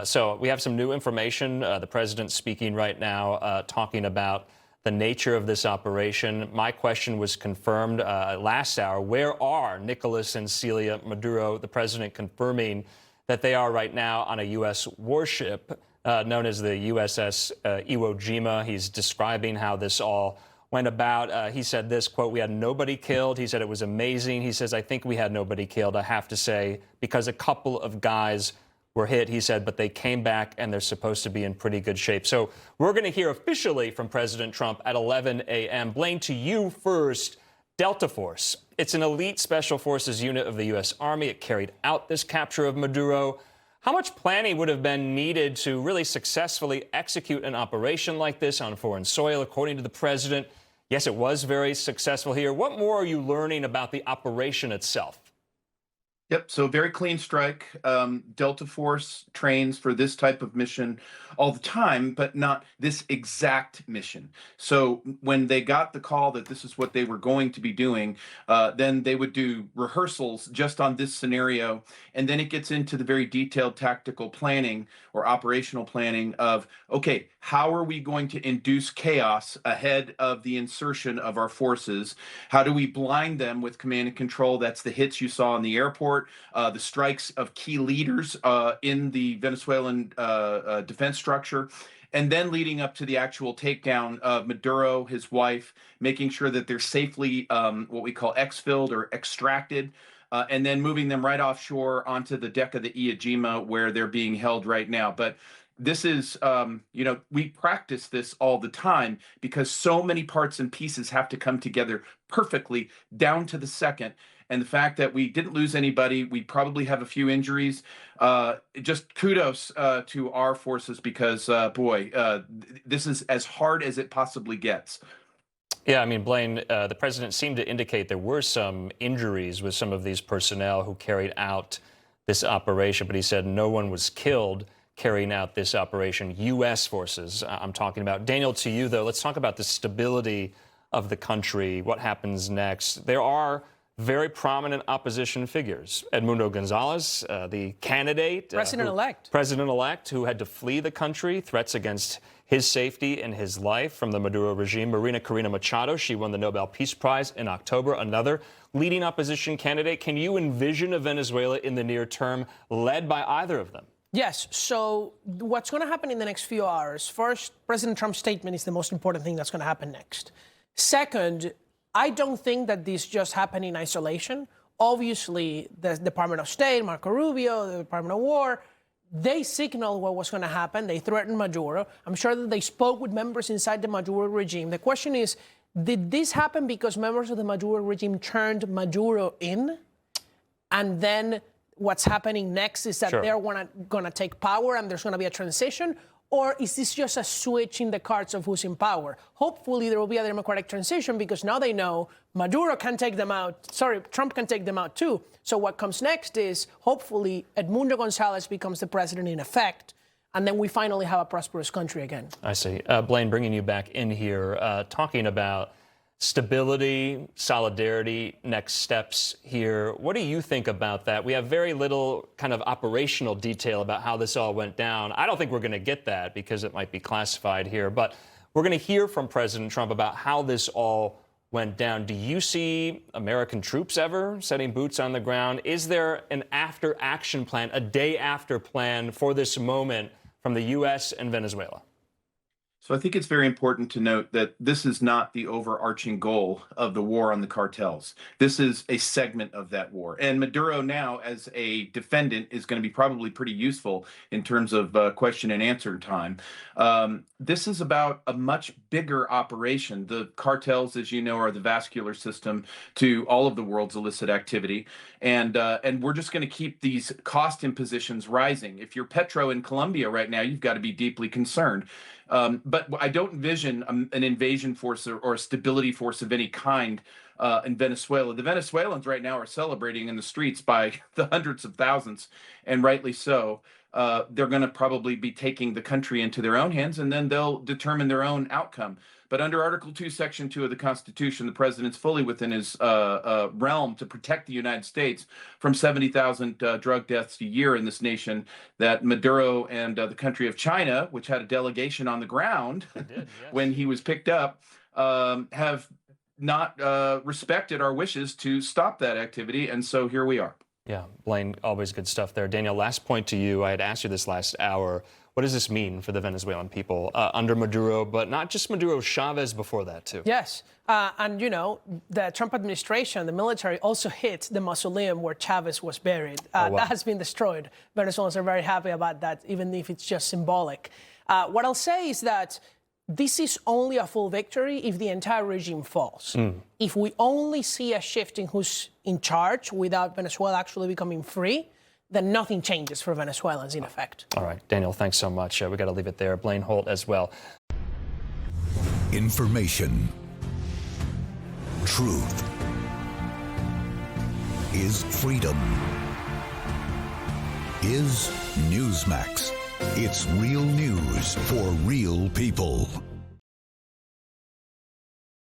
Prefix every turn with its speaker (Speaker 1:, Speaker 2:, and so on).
Speaker 1: So we have some new information. The president's speaking right now, talking about the nature of this operation. My question was confirmed last hour. Where are Nicolas and Celia Maduro? The president confirming that they are right now on a U.S. warship known as the USS Iwo Jima. He's describing how this all went about. He said this, quote, "We had nobody killed." He said it was amazing. He says, "I think we had nobody killed, I have to say, because a couple of guys were hit," he said, "but they came back and they're supposed to be in pretty good shape." So we're going to hear officially from President Trump at 11 a.m. Blaine, to you first. Delta Force. It's an elite special forces unit of the U.S. Army. It carried out this capture of Maduro. How much planning would have been needed to really successfully execute an operation like this on foreign soil, according to the president? Yes, it was very successful here. What more are you learning about the operation itself?
Speaker 2: Yep. So very clean strike. Delta Force trains for this type of mission all the time, but not this exact mission. So when they got the call that this is what they were going to be doing, then they would do rehearsals just on this scenario. And then it gets into the very detailed tactical planning or operational planning of, okay, how are we going to induce chaos ahead of the insertion of our forces? How do we blind them with command and control? That's the hits you saw in the airport. The strikes of key leaders in the Venezuelan defense structure, and then leading up to the actual takedown of Maduro, his wife, making sure that they're safely what we call exfilled or extracted, and then moving them right offshore onto the deck of the Iwo Jima where they're being held right now. But this is, we practice this all the time because so many parts and pieces have to come together perfectly down to the second. And the fact that we didn't lose anybody, we probably have a few injuries. Just kudos to our forces because, this is as hard as it possibly gets.
Speaker 1: Yeah, I mean, Blaine, the president seemed to indicate there were some injuries with some of these personnel who carried out this operation, but he said no one was killed carrying out this operation. U.S. forces, I'm talking about. Daniel, to you, though, let's talk about the stability of the country, what happens next. There are very prominent opposition figures. Edmundo Gonzalez, the candidate. President-elect who had to flee the country, threats against his safety and his life from the Maduro regime. Marina Corina Machado, she won the Nobel Peace Prize in October, another leading opposition candidate. Can you envision a Venezuela in the near term led by either of them?
Speaker 3: Yes. So what's going to happen in the next few hours? First, President Trump's statement is the most important thing that's going to happen next. Second, I don't think that this just happened in isolation. Obviously, the Department of State, Marco Rubio, the Department of War, they signaled what was going to happen. They threatened Maduro. I'm sure that they spoke with members inside the Maduro regime. The question is, did this happen because members of the Maduro regime turned Maduro in? And then what's happening next is that they're going to take power and there's going to be a transition? Or is this just a switch in the cards of who's in power? Hopefully, there will be a democratic transition because now they know Maduro can take them out. Sorry, Trump can take them out too. So what comes next is hopefully Edmundo Gonzalez becomes the president in effect. And then we finally have a prosperous country again. I see.
Speaker 1: Blaine, bringing you back in here, talking about stability, solidarity, next steps here. What do you think about that? We have very little kind of operational detail about how this all went down. I don't think we're going to get that because it might be classified here, but we're going to hear from President Trump about how this all went down. Do you see American troops ever setting boots on the ground? Is there an after action plan, a day after plan for this moment from the U.S. and Venezuela?
Speaker 2: So I think it's very important to note that this is not the overarching goal of the war on the cartels. This is a segment of that war. And Maduro now, as a defendant, is going to be probably pretty useful in terms of question and answer time. This is about a much bigger operation. The cartels, as you know, are the vascular system to all of the world's illicit activity. And we're just going to keep these cost impositions rising. If you're Petro in Colombia right now, you've got to be deeply concerned. But I don't envision an invasion force or a stability force of any kind in Venezuela. The Venezuelans right now are celebrating in the streets by the hundreds of thousands, and rightly so. they're going to probably be taking the country into their own hands, and then they'll determine their own outcome. But under Article 2, Section 2 of the Constitution, the president's fully within his realm to protect the United States from 70,000 drug deaths a year in this nation that Maduro and the country of China, which had a delegation on the ground when he was picked up, have not respected our wishes to stop that activity. And so here we are.
Speaker 1: Yeah, Blaine, always good stuff there. Daniel, last point to you. I had asked you this last hour. What does this mean for the Venezuelan people under Maduro, but not just Maduro, Chavez before that, too?
Speaker 3: Yes. And, you know, the Trump administration, the military also hit the mausoleum where Chavez was buried.
Speaker 1: Oh, wow.
Speaker 3: That has been destroyed. Venezuelans are very happy about that, even if it's just symbolic. What I'll say is that this is only a full victory if the entire regime falls. If we only see a shift in who's in charge without Venezuela actually becoming free, then nothing changes for Venezuelans in effect.
Speaker 1: All right, Daniel, thanks so much. We got to leave it there. Blaine Holt as well.
Speaker 4: Information. Truth is freedom. Is Newsmax. It's real news for real people.